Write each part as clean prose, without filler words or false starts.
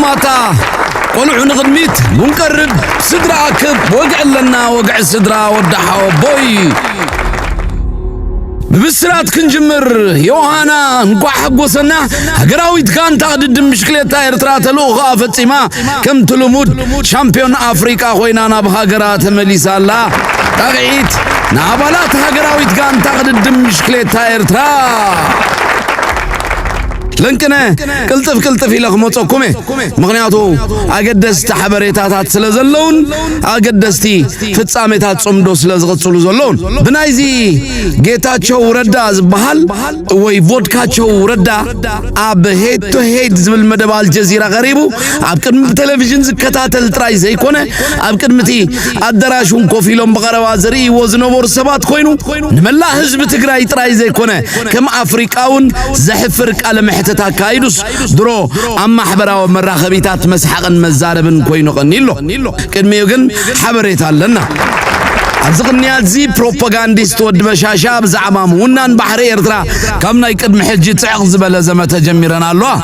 ማታ ቆልዑ ንቅድሚት ሙንቀርብ ስድራ አክብ ወግዕ ለና ወግዕ ስድራ ወዳሓው ቦይ بسرات كنجمر يوهانا نقوح حقوسنا هقراويت كان تقدد مشكلة إرترات الأوغا فتسما كم تلمود شامبيون أفريقيا خوينانا بهاقرات مليسا الله تقعيت نابالات هقراويت كان تقدد مشكلة إرترات لنكنا كلتف إلى خموتكمه مغنياتو أقدست حبريتات سلازلون أقدستي فتساميتات صمدو سلازغتسلو زلون بنايزي جيتاتشو ردا زبحال وي فودكاتشو ردا أب هيد تو هيد زبل مدبال جزيرة غريبو أب كدم تلفزيون زكتاتل تراي زي كونه أب كدمتي الدراشون كوفيلون بغروا زري وزنو بورسبات خوينو نملا حزب تግራይ تراي زي كونه كم أفريقاون زحفرق على تاكايدوس درو اما حبراو مراخبيتات مسحقن مزاربن كوينو قنيلو قدميو گن حبريت علنا ازغنيات زي بروباغانديست ود بشاشا بزعمام ونان بحر إرترا كمنا يقدم حجي تعق زبل زمه تجمرنا الله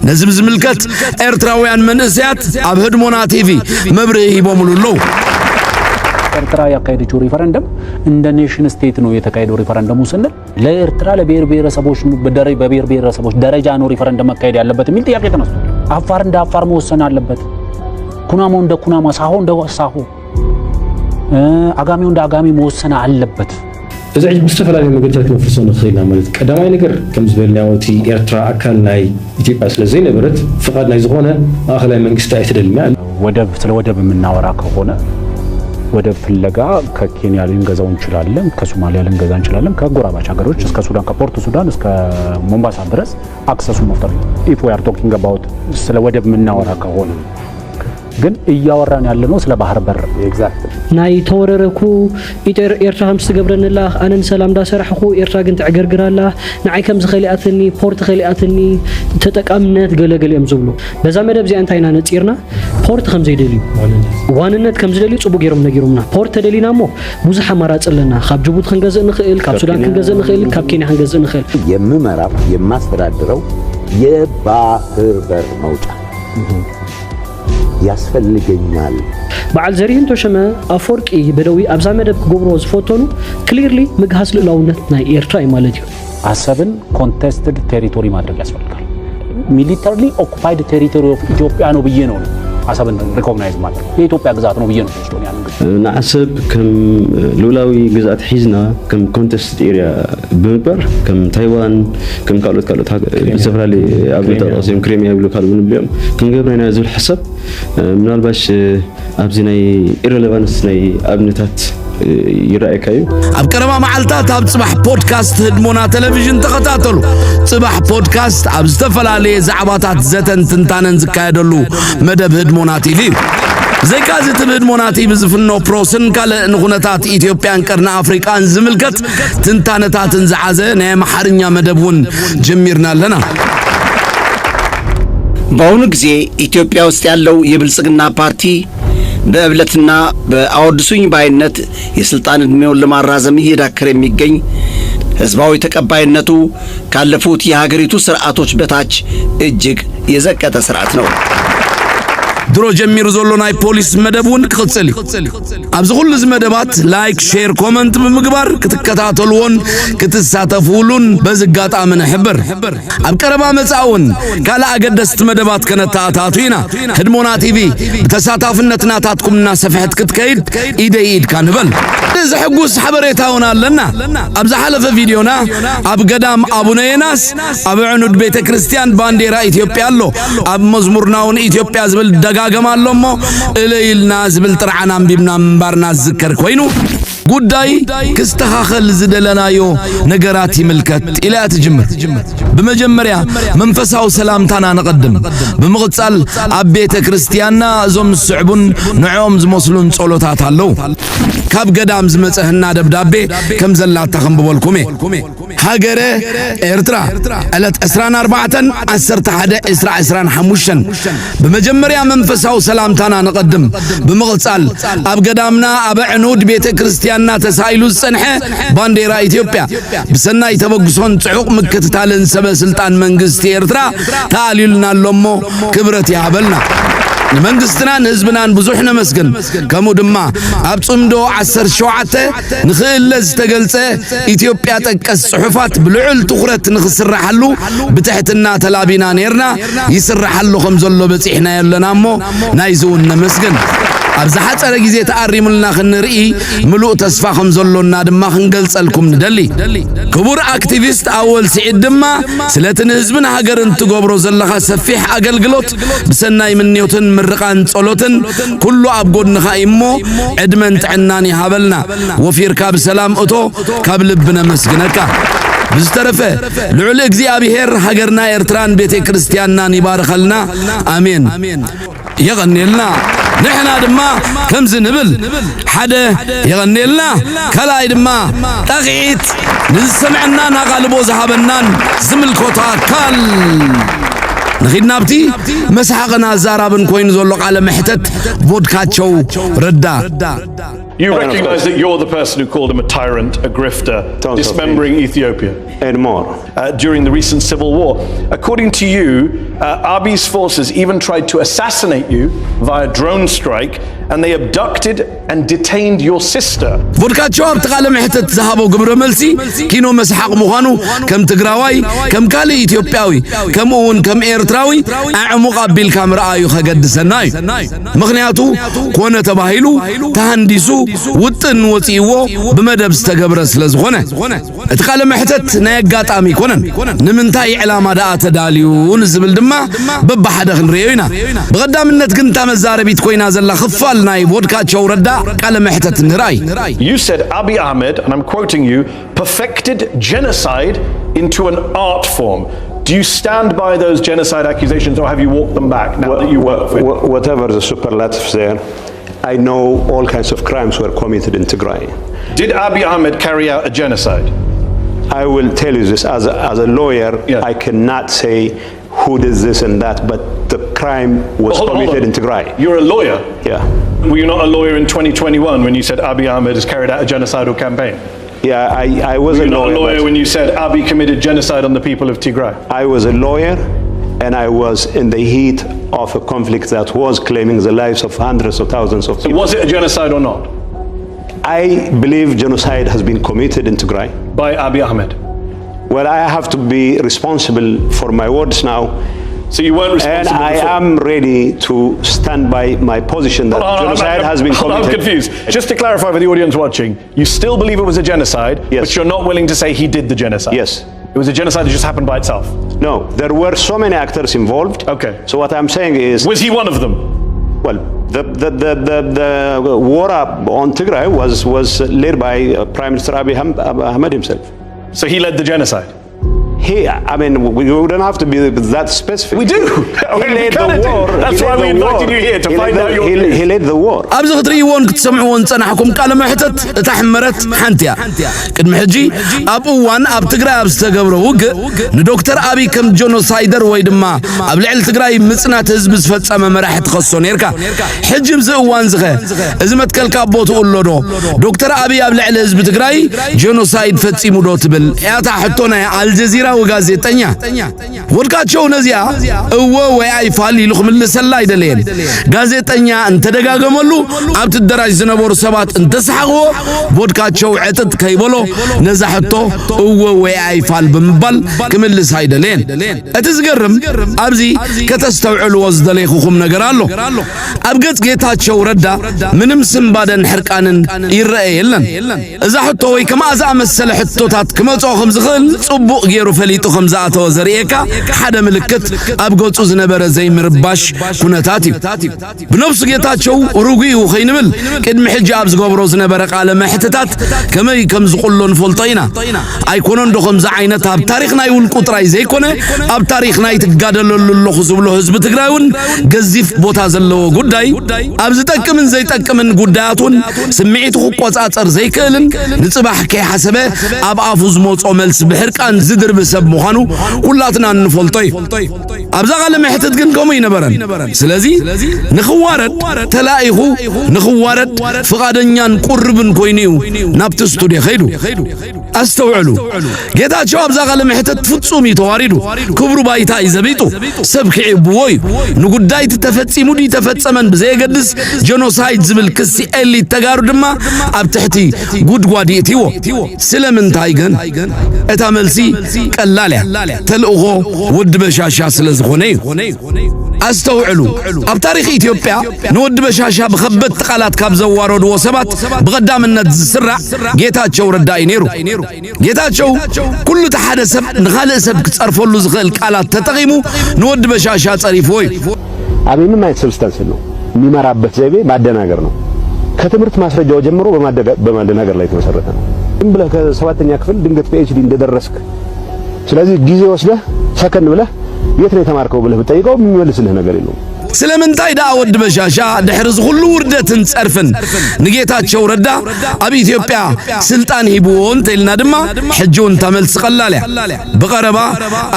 نزم زملكت إرتراويان منسيات اب هدمونا تيفي مبري يبوملو ኤርትራ ያካሄደችው ሪፈረንደም እንደ ኔሽን ስቴት ነው የተካሄደው ሪፈረንደሙ ስንል ለኤርትራ ለብሔር ብሔረሰቦች በብሔር ብሔረሰቦች ደረጃ ነው ሪፈረንደም መካሄድ ያለበት የሚል ጥያቄ ተነስቷል። አፋር እንደ አፋር መወሰን አለበት፣ ኩናሞ እንደ ኩናማ፣ ሳሆ እንደ ሳሆ፣ አጋሚው እንደ አጋሚ መወሰን አለበት። እዚህ ሙስተፈላሊ መገጃት መፍሰው ነው ኸይላ ማለት ቀዳማይ ነገር ከምዝበልናውቲ ኤርትራ አካል ናይ ኢትዮጵያ ስለዚህ ነበረት ፍቃድ ናይ ዝኾነ አኸላይ መንግስት አይተደልማ ወደብ ስለ ወደብ የምናወራ ከሆነ ወደ ፍለጋ ከኬንያ ልንገዛው እንችላለን፣ ከሶማሊያ ልንገዛ እንችላለን፣ ከጎራባች ሀገሮች እስከ ሱዳን ከፖርት ሱዳን እስከ ሞምባሳ ድረስ አክሰሱ መፍጠር if we are talking about ስለ ወደብ ምናወራ ከሆነ ግን እያወራን ያለነው ስለ ባህር በር ኤግዛክትሊ ናይ ተወረረኩ ኤርትራ ከምስ ገብረንላ አነን ሰላም ዳሰራሕኩ ኤርትራ ግን ትዕገርግራላ ንዓይ ከም ዝኸሊአትኒ ፖርት ኸሊአትኒ ተጠቃምነት ገለገለም ዝብሉ በዛ መደብ ዚ አንታይና ነጽርና ፖርት ከም ዘይደልዩ ዋንነት ከም ዝደልዩ ጽቡ ገይሮም ነጊሮምና ፖርት ተደሊናሞ ብዙሕ አማራጭ ለና ካብ ጅቡቲ ክንገዝእ ንኽእል ካብ ሱዳን ክንገዝእ ንኽእል ካብ ኬንያ ክንገዝእ ንኽእል የምመራው የማስተዳድረው የባህር በር መውጫ ያስፈልገኛል በዓል ዘሪሁን ተሸመ አፈወርቂ በደዊ አብዛ መደብ ጎብሮ ዝፎቶኑ ክሊርሊ ምግሃስ ልዕላውነት ናይ ኤርትራ ማለት እዩ። አሰብን ኮንቴስትድ ቴሪቶሪ ማድረግ ያስፈልጋል። ሚሊታሪሊ ኦኩፓይድ ቴሪቶሪ ኦፍ ኢትዮጵያ ነው ብዬ ነው አሰብን ሪኮግናይዝ ማድረግ የኢትዮጵያ ግዛት ነው ብዬ ነው ተሽቶን ያን ግዛት ናአሰብ ከም ሉላዊ ግዛት ሒዝና ከም ኮንቴስት ኤሪያ ብምባር ከም ታይዋን ከም ካልኦት ዝፈራሊ አብታ ራስም ክሬሚያ ብሎ ካልኦ ንብሎም ክንገብረና ዝብል حساب ምናልባሽ ኣብዚ ናይ ኢሬሌቫንስ ናይ አብነታት يرأيكايو أبكرما معلتات أب صباح بودكاست هدمونا تلفزيون تخطاتلو صباح بودكاست أب استفلالي زعباتات زتن تنتانن زكايدلو مدب هدمونا تيفي زي كازت هدمونا تيفي زفنو بروسن كالا نغنتات إثيوبيان كرنا أفريقان زملكت تنتانتات زعازة نيم حرنيا مدبون جميرنا لنا በአሁኑ ጊዜ ኢትዮጵያ ውስጥ ያለው የብልጽግና ፓርቲ በእብለትና በአወድሱኝ ባይነት የስልጣን እድሜውን ለማራዘም እየዳከረ የሚገኝ ህዝባዊ ተቀባይነቱ ካለፉት የሀገሪቱ ስርዓቶች በታች እጅግ የዘቀጠ ስርዓት ነው። ድሮ ጀሚሩ ዞሎናይ ፖሊስ መደቡን ክጽል አብዝ ሁሉ ዝመደባት ላይክ ሼር ኮሜንት በመግባር ክትከታተሉን ክትሳተፉሉን በዝጋጣ ምን ሕብር አብቀረባ መጻውን ካላ አገደስት መደባት ከነታታቱይና ህድሞና ቲቪ በተሳታፍነትና ታትኩምና ሰፈሕት ክትከይድ ኢደይድ ካንበል ዝሕጉስ ሓበሬታውን ኣለና አብዛ ሓለፈ ቪዲዮና አብ ገዳም አቡነ የናስ አብ ዕኑድ ቤተ ክርስቲያን ባንዲራ ኢትዮጵያ አሎ አብ መዝሙርናውን ኢትዮጵያ ዝብል ደጋገማለሞ እለይልና ዝብል ጥርዓና ቢምና ምንባርና ዝከር ኮይኑ ጉዳይ ክስተኻኸል ዝደለናዮ ነገራት ይምልከት ኢላት ጅምር በመጀመሪያ መንፈሳው ሰላምታና ነቀድም በመቅጻል አብ ቤተ ክርስቲያንና ዞም ስዕቡን ንዖም ዝመስሉን ጸሎታት አለው ካብ ገዳም ዝመጽህና ደብዳቤ ከም ዘላታ ከምብበልኩሜ ሃገረ ኤርትራ ዕለት 24/11/25 በመጀመሪያ መንፈሳዊ ሰላምታና ንቀድም ብምቕጻል ኣብ ገዳምና ኣብ ዕኑድ ቤተ ክርስቲያንና ተሳኢሉ ዝጸንሐ ባንዴራ ኢትዮጵያ ብሰናይ ተበግሶን ጽዑቕ ምክትታልን ሰበ ስልጣን መንግስቲ ኤርትራ ተኣሊሉና ሎሞ ክብረት ያበልና መንግስትናን ህዝብናን ብዙሕ ነመስግን ከምኡ ድማ ኣብ ጽምዶ 17 ንኽእለዝ ተገልጸ ኢትዮጵያ ጠቀስ ጽሑፋት ብልዑል ትኹረት ንኽስራሐሉ ብትሕትና ተላቢና ነርና ይስራሐሉ ከም ዘሎ በጺሕና የለናሞ ናይዝውን ነመስግን ኣብ ዝሓፀረ ግዜ ተኣሪሙልና ክንርኢ ምሉእ ተስፋ ከም ዘሎና ድማ ክንገልጸልኩም ንደሊ ክቡር አክቲቪስት ኣወል ስዒድ ድማ ስለትን ህዝብን ሃገርን ትገብሮ ዘለኻ ሰፊሕ አገልግሎት ብሰናይ ምንዮትን ምርቃን ጸሎትን ኩሉ ኣብ ጎድንኻ እሞ ዕድመን ጥዕናን ይሃበልና ወፊርካ ብሰላም እቶ ካብ ልብና መስግነካ ብዝተረፈ ልዑል እግዚአብሔር ሃገርና ኤርትራን ቤተ ክርስቲያንናን ይባርኸልና አሜን يغنيلنا نحنا دما كمز نبل حدا يغنيلنا كلاي دما تغيت نسمعنا نغالبو زهابنان زمل كوتا كال نخيدنا بتي مسحقنا زارابن كوين زولق على محتت بودكاتشو ردا You recognize that you're the person who called him a tyrant, a grifter, dismembering Ethiopia. And more. During the recent civil war. According to you, Abiy's forces even tried to assassinate you via drone strike, and they abducted and detained your sister. vodkacho abtqala mehtet zahabo gibro melsi kino mashaq mukhanu kam tigrawi kam kali ethiopiawi kam on kam ertrawi a'mu qabil kamra ayu khagadsanaay ምክንያቱ ኮነ ተባሂሉ ተሃንዲሱ ውጥን ወጪዎ በመደብ ዝተገብረ ስለዝኾነ እትቃለ መሕተት ናይ አጋጣሚ ኮነን ንምንታይ ዕላማ ዳኣ ተዳልዩን ዝብል ድማ በባሓደ ክንሪዮ ኢና በቀዳምነት ግን ተመዛረቢት ኮይና ዘላ ክፋል ናይ vodkacho ረዳ ቃለ መሕተት ንራይ You said Abiy Ahmed, and I'm quoting you, perfected genocide into an art form. Do you stand by those genocide accusations, or have you walked them back now that you work for it? Whatever the superlatives there, I know all kinds of crimes were committed in Tigray. Did Abiy Ahmed carry out a genocide? I will tell you this as a lawyer. I cannot say who did this and that, but the crime was committed in Tigray. You're a lawyer? Yeah. Were you not a lawyer in 2021 when you said Abiy Ahmed has carried out a genocidal campaign? Yeah, I was Were a you lawyer. not a lawyer when you said Abiy committed genocide on the people of Tigray? I was a lawyer, and I was in the heat of a conflict that was claiming the lives of hundreds of thousands of people. So was it a genocide or not? I believe genocide has been committed in Tigray. By Abiy Ahmed? Well, I have to be responsible for my words now. So you weren't responsible And I before. am ready to stand by my position that genocide has been committed. I'm confused. Just to clarify for the audience watching, you still believe it was a genocide, Yes. but you're not willing to say he did the genocide? Yes. It was a genocide that just happened by itself? No, there were so many actors involved. Okay. So what I'm saying is, Was he one of them? well, the war on Tigray was led by Prime Minister Abiy Ahmed himself. So he led the genocide? I mean, we don't have to be that specific. We do. He led the war. That's why we invited you here to find out your views. He led the war. ኣብዚ ክትሪእዎን ክትሰምዕዎን ፀናሕኩም ቃለ መሕተት እታ ሕመረት ሓንቲያ ቅድሚ ሕጂ ኣብ እዋን ኣብ ትግራይ ኣብ ዝተገብረ ውግእ ንዶክተር አብይ ከም ጆኖሳይደር ወይ ድማ ኣብ ልዕሊ ትግራይ ምጽናት ህዝቢ ዝፈጸመ መራሒ ትኸሶ ነርካ ሕጂ ብዚ እዋን ዝኸ እዚ መትከልካ ቦትኡ ኣሎዶ ዶክተር አብይ ኣብ ልዕሊ ህዝቢ ትግራይ ጆኖሳይድ ፈጺሙ ዶ ትብል ያታ ሕቶ ናይ አልጀዚራ ወጋዜጠኛ vodkacho ነዚያ እወ ወይ አይፋል ይልኩም ለሰላ አይደለም ጋዜጠኛ እንተደጋገመሉ ኣብ ትደራጅ ዝነበሩ ሰባት እንተሰሐቅዎ vodkacho ዕጥጥ ከይበሎ ነዛሕቶ እወ ወይ አይፋል ብምባል ክምልስ አይደለም እቲ ዝገርም ኣብዚ ከተስተውዕልዎ ዝደለይኹም ነገር ኣሎ ኣብ ገጽ ጌታቸው ረዳ ምንም ስምባደን ሕርቃንን ይረአ የለን እዛ ሕቶ ወይ ከማዛ መሰለ ሕቶታት ክመጾ ከም ዝኽእል ጽቡቕ ገይሩ ፈሊጡ ከምዛኣተወ ዘርእየካ ሓደ ምልክት ኣብ ገጹ ዝነበረ ዘይምርባሽ ኩነታት እዩ ብነፍሱ ጌታቸው ርጉኡ ኸይንብል ቅድሚ ሕጂ ኣብ ዝገብሮ ዝነበረ ቃለ መሕተታት ከመይ ከም ዝቁሎ ንፈልጦ ኢና ኣይኮነ እንዶ ከምዛ ዓይነት ኣብ ታሪኽ ናይ ውልቁ ጥራይ ዘይኮነ ኣብ ታሪኽ ናይ ትጋደለሉ ኣለኹ ዝብሎ ህዝቢ ትግራይ እውን ገዚፍ ቦታ ዘለዎ ጉዳይ ኣብ ዝጠቅምን ዘይጠቅምን ጉዳያቱን ስምዒቱ ክቆጻጸር ዘይክእልን ንጽባሕ ከይሓሰበ ኣብ ኣፉ ዝመጾ መልስ ብሕርቃን ዝድርብ ሰብ ምዃኑ ኩላትና እንፈልጦ እዩ ኣብዛ ቃለ መሕተት ግን ከምኡ ይነበረን ስለዚ ንኽዋረድ ተላኢኹ ንኽዋረድ ፍቓደኛን ቁርብን ኮይኑ ናብቲ ስቱድዮ ኸይዱ ኣስተውዕሉ ጌታቸው ኣብዛ ቃለ መሕተት ፍጹም ተዋሪዱ ክብሩ ባይታ ይዘቢጡ ሰብ ክዕብዎ እዩ ንጉዳይ ተፈጺሙ ዲ ተፈጸመን ብዘይገድስ ጀኖሳይድ ዝብል ክሲ ኤሊት ተጋሩ ድማ ኣብ ትሕቲ ጉድጓድ ይእትዎ ስለምንታይ ግን እታ መልሲ ቀላል እያ ተልእኾ ወዲ በሻሻ ስለ ዝኾነ እዩ ኣስተውዕሉ ኣብ ታሪኽ ኢትዮጵያ ንወዲ በሻሻ ብኸበድ ቃላት ካብ ዘዋረድዎ ሰባት ብቐዳምነት ዝስራዕ ጌታቸው ረዳ እዩ ነይሩ ጌታቸው ኩሉ ተሓደ ሰብ ንኻልእ ሰብ ክጸርፈሉ ዝኽእል ቃላት ተጠቒሙ ንወዲ በሻሻ ጸሪፍዎ እዩ አብይ ምን አይነት ሰብስታንስ ነው የሚመራበት ዘይቤ ማደናገር ነው ከትምህርት ማስረጃው ጀምሮ በማደናገር ላይ ተመሰረተ ነው ዝም ብለህ ከሰባተኛ ክፍል ድንገት ፒኤችዲ እንደደረስክ ስለዚህ ጊዜ ወስደህ ሰከን ብለህ የት ነው የተማርከው ብለህ ብትጠይቀው የሚመልስልህ ነገር የለውም ስለምንታይ ዳ ወዲ በሻሻ ድሕሪ ዝኹሉ ውርደትን ጸርፍን ንጌታቸው ረዳ ኣብ ኢትዮጵያ ስልጣን ሂብዎ እንተኢልና ድማ ሕጂ እውን ተመልስ ቀላል እያ ብቐረባ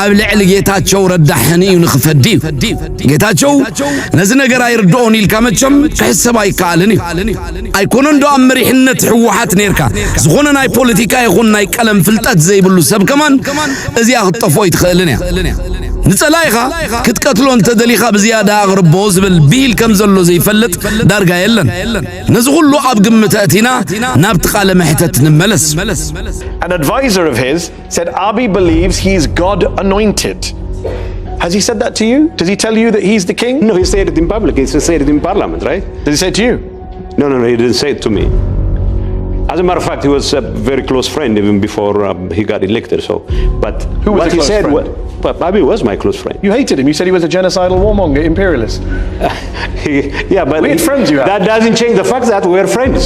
ኣብ ልዕሊ ጌታቸው ረዳ ሕኒኡ ንኽፈዲ እዩ ጌታቸው ነዚ ነገር ኣይርድኦን ኢልካ መቸም ክሕሰብ ኣይከኣልን እዩ ኣይኮነ እንዶ ኣብ መሪሕነት ሕወሓት ነርካ ዝኾነ ናይ ፖለቲካ ይኹን ናይ ቀለም ፍልጠት ዘይብሉ ሰብ ከማን እዚኣ ክትጠፍኦ ይትኽእልን እያ ንጸላይኻ ክትቀትሎ እንተደሊኻ ብዝያዳ ኣቕርቦ ዝብል ቢል ከም ዘሎ ዘይፈልጥ ዳርጋ የለን ነዚ ኩሉ ኣብ ግምት ኣእቲና ናብቲ ቃለ መሕተት ንመለስ An advisor of his said Abiy believes he's God anointed. Has he said that to you? Does he tell you that he's the king? No, he said it in public. He said it in parliament, right? Does he say it to you? No, he didn't say it to me. As a matter of fact, he was a very close friend even before he got elected. So, but who was what he said was, Abiy was my close friend. You hated him. You said he was a genocidal warmonger, imperialist. Yeah, but weird friends you have. That doesn't change the fact that we're friends.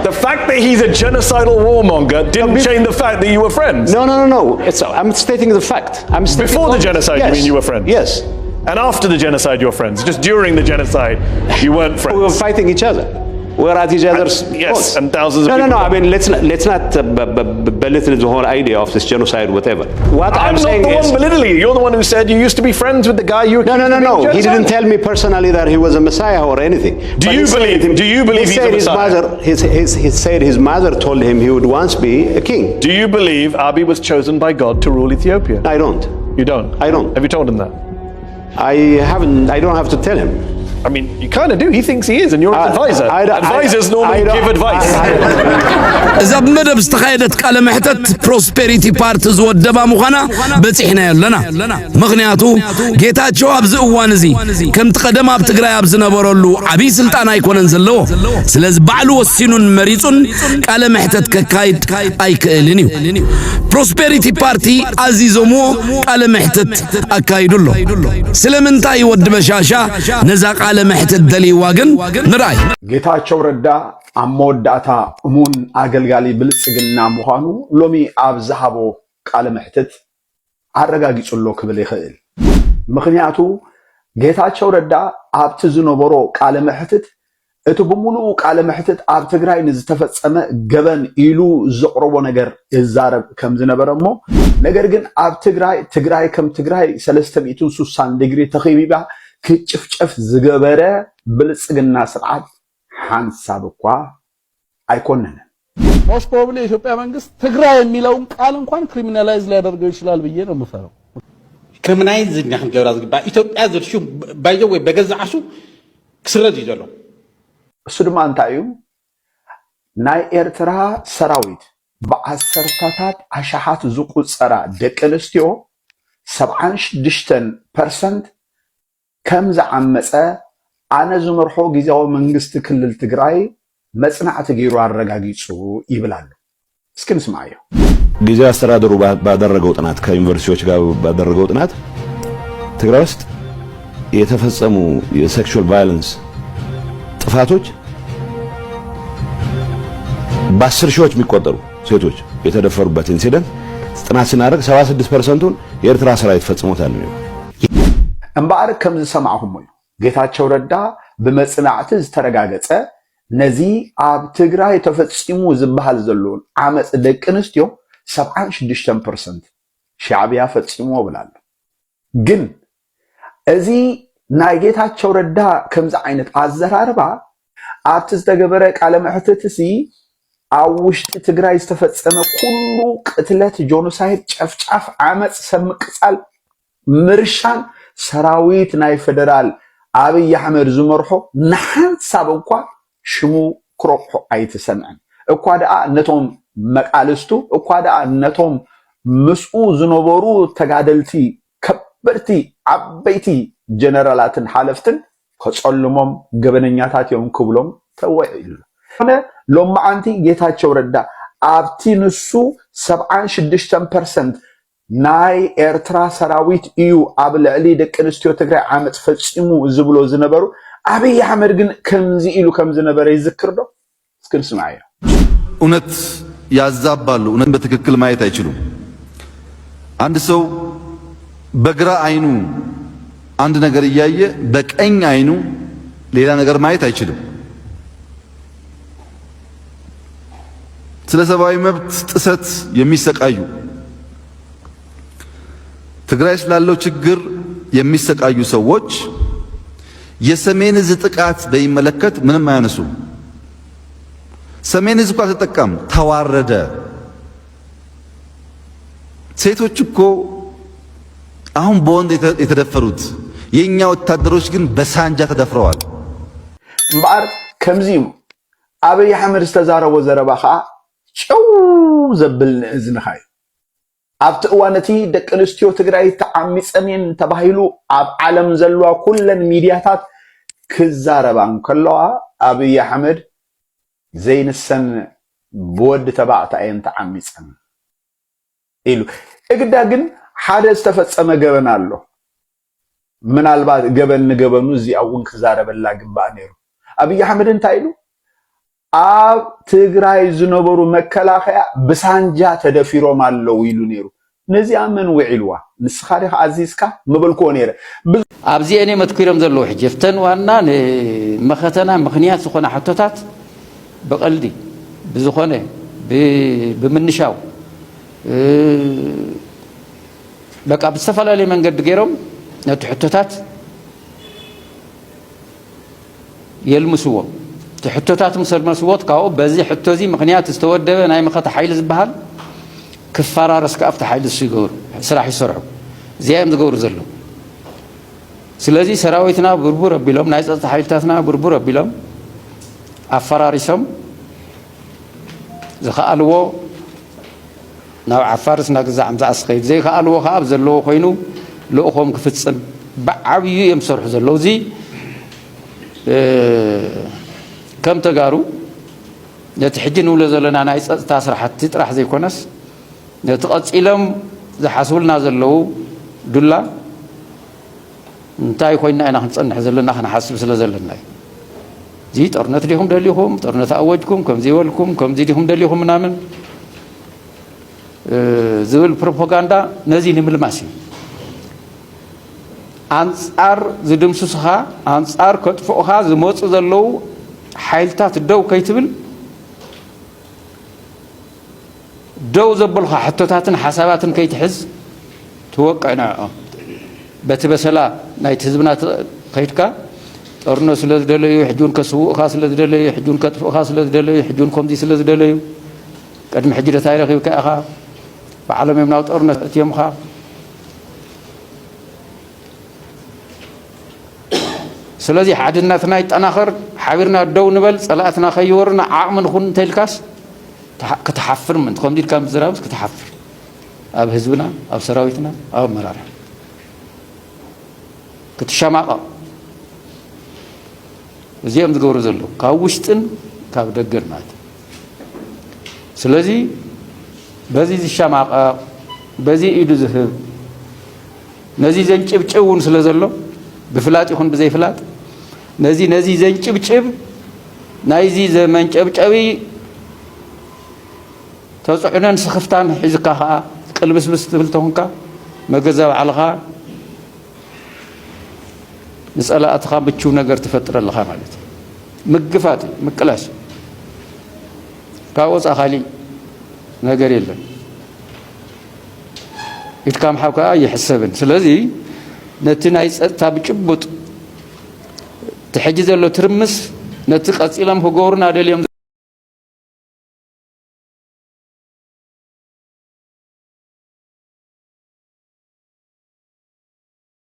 The fact that he's a genocidal warmonger didn't change the fact that you were friends. No. I'm stating the fact. Before the genocide, yes. You mean you were friends? Yes. And after the genocide, you were friends. Just during the genocide, you weren't friends. We were fighting each other. We're at each other's yes, and thousands of people. No. I mean, let's not belittle the whole idea of this genocide, whatever. What I'm saying not the one belittling you. You're the one who said you used to be friends with the guy you. No. He didn't tell me personally that he was a messiah or anything. Do you believe he's a messiah? He said his mother told him he would once be a king. Do you believe Abiy was chosen by God to rule Ethiopia? I don't. You don't? I don't. Have you told him that? I haven't. I don't have to tell him. I mean, you kind of do. He thinks he is, and you're an advisor. Advisors normally give advice. إذا بمدب استخايدت قال محتت prosperity part زودبا مخانا بتحنا يلنا مغنياتو جيتاتشو أبز أوانزي كم تقدم أبتقرأ أبز نبرلو عبي سلطان أيكون نزلو سلز بعلو السنون مريضون قال محتت كايد أيك لنيو prosperity party عزيزمو قال محتت أكايدلو سلمنتاي ود بشاشا نزاق على محتت دلي واجن نراي ጌታቸው ረዳ አሞዳታ እሙን አገልጋሊ ብልጽግና መሆኑ ሎሚ አብዛሃቦ ቃለ መሕተት አረጋግጹሎ ክብል ይኽእል ምክንያቱ ጌታቸው ረዳ ኣብቲ ዝነበሮ ቃለ መሕተት እቲ ብሙሉ ቃለ መሕተት ኣብ ትግራይ ንዝተፈጸመ ገበን ኢሉ ዘቅርቦ ነገር ይዛረብ ከም ዝነበረሞ ነገር ግን ኣብ ትግራይ ከም ትግራይ 360 ዲግሪ ተኸቢባ ክጭፍጨፍ ዝገበረ ብልጽግና ስርዓት ሐንሳብ እንኳ አይኮነን ሞስት ፕሮባብሊ ኢትዮጵያ መንግስት ትግራይ የሚለውን ቃል እንኳን ክሪሚናላይዝ ሊያደርገው ይችላል ብዬ ነው የምፈራው ክሪሚናላይዝ ዝኛን ገብራ ዝግባ ኢትዮጵያ ዝርሹ ባይዘው ወይ በገዛዓሱ ክስረድ ይዘሎ እሱ ድማ አንታዩ ናይ ኤርትራ ሰራዊት በአሰርታታት አሻሃት ዝቁጸራ ደቀንስትዮ 76% ከም ዘዓመፀ አነ ዝመርሖ ጊዜያዊ መንግስት ክልል ትግራይ መጽናዕት ገይሩ አረጋግጹ ይብላሉ እስኪ እንስማየው። ጊዜያዊ አስተዳደሩ ባደረገው ጥናት ከዩኒቨርሲቲዎች ጋር ባደረገው ጥናት ትግራይ ውስጥ የተፈጸሙ የሴክሹዋል ቫዮለንስ ጥፋቶች በ10 ሺዎች የሚቆጠሩ ሴቶች የተደፈሩበት ኢንሲደንት ጥናት ስናደርግ 76%ን የኤርትራ ሰራዊት ፈጽሞታል ነው። እምባር ከም ዝሰማዕሁም እዩ ጌታቸው ረዳ ብመጽናዕቲ ዝተረጋገጸ ነዚ ኣብ ትግራይ ተፈጺሙ ዝበሃል ዘለውን ዓመጽ ደቂ ኣንስትዮ 76% ሻዕብያ ፈጺሞ ብላሉ። ግን እዚ ናይ ጌታቸው ረዳ ከምዚ ዓይነት ኣዘራርባ ኣብቲ ዝተገበረ ቃለ መሕትትሲ ኣብ ውሽጢ ትግራይ ዝተፈጸመ ኩሉ ቅትለት፣ ጆኖሳይድ፣ ጨፍጫፍ፣ ዓመጽ፣ ሰብ ምቅጻል፣ ምርሻን ሰራዊት ናይ ፌደራል አብይ አሕመድ ዝመርሖ ንሓንሳብ እንኳ ሽሙ ክረብሖ ኣይተሰምዐን እኳ ደኣ ነቶም መቃልስቱ እኳ ደኣ ነቶም ምስኡ ዝነበሩ ተጋደልቲ ከበድቲ ዓበይቲ ጀነራላትን ሓለፍትን ከጸልሞም ገበነኛታት እዮም ክብሎም ተወዒሉ ሎማዓንቲ ጌታቸው ረዳ ኣብቲ ንሱ 76% ናይ ኤርትራ ሰራዊት እዩ ኣብ ልዕሊ ደቂ ኣንስትዮ ትግራይ ዓመጽ ፈጺሙ ዝብሎ ዝነበሩ አብይ አሕመድ ግን ከምዚ ኢሉ ከም ዝነበረ ይዝክር ዶ? እስኪ እንስማዕ። እውነት ያዛባሉ፣ እውነት በትክክል ማየት አይችሉም። አንድ ሰው በግራ አይኑ አንድ ነገር እያየ በቀኝ አይኑ ሌላ ነገር ማየት አይችልም። ስለ ሰብአዊ መብት ጥሰት የሚሰቃዩ ትግራይ ስላለው ችግር የሚሰቃዩ ሰዎች የሰሜን ዕዝ ጥቃት በሚመለከት ምንም አያነሱ። ሰሜን ዕዝ እንኳን ተጠቃም ተዋረደ። ሴቶች እኮ አሁን በወንድ የተደፈሩት የኛ ወታደሮች ግን በሳንጃ ተደፍረዋል። እምበር ከምዚዩ አብይ አሕመድ ዝተዛረቦ ዘረባ ከዓ ጨው ዘብል ንእዝንኻ ኣብቲ እዋነቲ ደቂ ኣንስትዮ ትግራይ ተዓሚፀን ተባሂሉ ኣብ ዓለም ዘለዋ ኩለን ሚድያታት ክዛረባ እንከለዋ አብይ አሕመድ ዘይንሰን ብወዲ ተባዕታየን ተዓሚፀን ኢሉ እግዳ ግን ሓደ ዝተፈጸመ ገበን ኣሎ። ምናልባት ገበን ንገበኑ እዚኣ እውን ክዛረበላ ግባእ ነይሩ። አብይ አሕመድ እንታይ ኢሉ ኣብ ትግራይ ዝነበሩ መከላኸያ ብሳንጃ ተደፊሮም ኣለው ኢሉ ነይሩ። ነዚኣ መን ውዒልዋ? ንስኻ ዲኻ ኣዚዝካ ምበልክዎ ነይረ። ኣብዚአን መትኪሮም ዘለዉ ሕጂ ፍተን ዋና ንመኸተና ምኽንያት ዝኾነ ሕቶታት ብቐልዲ ብዝኾነ ብምንሻው በቃ ብዝተፈላለየ መንገዲ ገይሮም ነቲ ሕቶታት የልምስዎ እቲ ሕቶታት ምስ ልመስዎት ካብኡ በዚ ሕቶዚ ምኽንያት ዝተወደበ ናይ መኸተ ሓይሊ ዝበሃል ክፈራረስ ከኣፍቲ ሓይሊ እሱ ይገብሩ ስራሕ ይሰርሑ እዚኦም ዝገብሩ ዘሎ። ስለዚ ሰራዊትና ብርቡር ኣቢሎም ናይ ፀጥታ ሓይልታትና ብርቡር ኣቢሎም ኣፈራሪሶም ዝኸኣልዎ ናብ ዓፋርስ ናግዛዕ ምዛዕስ ከይድ ዘይከኣልዎ ከዓ ኣብ ዘለዎ ኮይኑ ልእኾም ክፍፅም ብዓብዩ እዮም ዝሰርሑ ዘለዉ። እዚ ከም ተጋሩ ነቲ ሕጂ ንብሎ ዘለና ናይ ፀጥታ ስራሕቲ ጥራሕ ዘይኮነስ ነቲ ቀፂሎም ዝሓስቡልና ዘለዉ ዱላ እንታይ ኮይና ኢና ክንፀንሕ ዘለና ክንሓስብ ስለ ዘለና እዩ። እዚ ጦርነት ዲኹም ደሊኹም ጦርነት ኣወጅኩም ከምዚ ይበልኩም ከምዚ ዲኹም ደሊኹም ምናምን ዝብል ፕሮፓጋንዳ ነዚ ንምልማስ እዩ። አንጻር ዝድምስስኻ አንጻር ከጥፍኡኻ ዝመፁ ዘለዉ ሓይልታት ደው ከይትብል ደው ዘበልኻ ሕቶታትን ሓሳባትን ከይትሕዝ ትወቅዕ ንዕኦም በቲ በሰላ ናይቲ ህዝብና ከይድካ ጦርነት ስለ ዝደለዩ ሕጁን ከስውኡኻ ስለ ዝደለዩ ሕጁን ከጥፍኡኻ ስለ ዝደለዩ ሕጁን ከምዚ ስለ ዝደለዩ ቅድሚ ሕጂ ደታይ ረኺብካ ኢኻ ብዓለም የምናዊ ጦርነት እትዮምኻ ስለዚ ሓድነትና ይጠናኸር ሓቢርና ደው ንበል ፀላእትና ከይወርና ዓቕሚ ንኹን እንተይልካስ ክትሓፍር ምንት ከምዚ ኢልካ ምዝራብስ ክትሓፍር ኣብ ህዝብና ኣብ ሰራዊትና ኣብ ኣመራርሓ ክትሸማቐቕ እዚኦም ዝገብሩ ዘለዉ ካብ ውሽጥን ካብ ደገን ማለት እዩ። ስለዚ በዚህ ዝሻማቀ በዚህ ኢዱ ዝህብ ነዚ ዘንጭብጭውን ስለዘሎ ብፍላጥ ይኹን ብዘይፍላጥ ነዚ ዘንጭብጭብ ናይዚ ዘመንጨብጨቢ ተጽዕነን ስኽፍታን ሒዝካ ኸኣ ቅልብስብስ ትብል ተኾንካ መገዛ ባዕልኻ ንጸላእትኻ ምቹው ነገር ትፈጥረለኻ ማለት እዩ ምግፋት ምቅላስ ካብ ወፃእ ካሊእ ነገር የለን ኢትካ ምሓብካ ይሕሰብን ስለዚ ነቲ ናይ ፀጥታ ብጭቡጥ ትሕጂ ዘሎ ትርምስ ነቲ ቀፂሎም ክገብሩና ደልዮም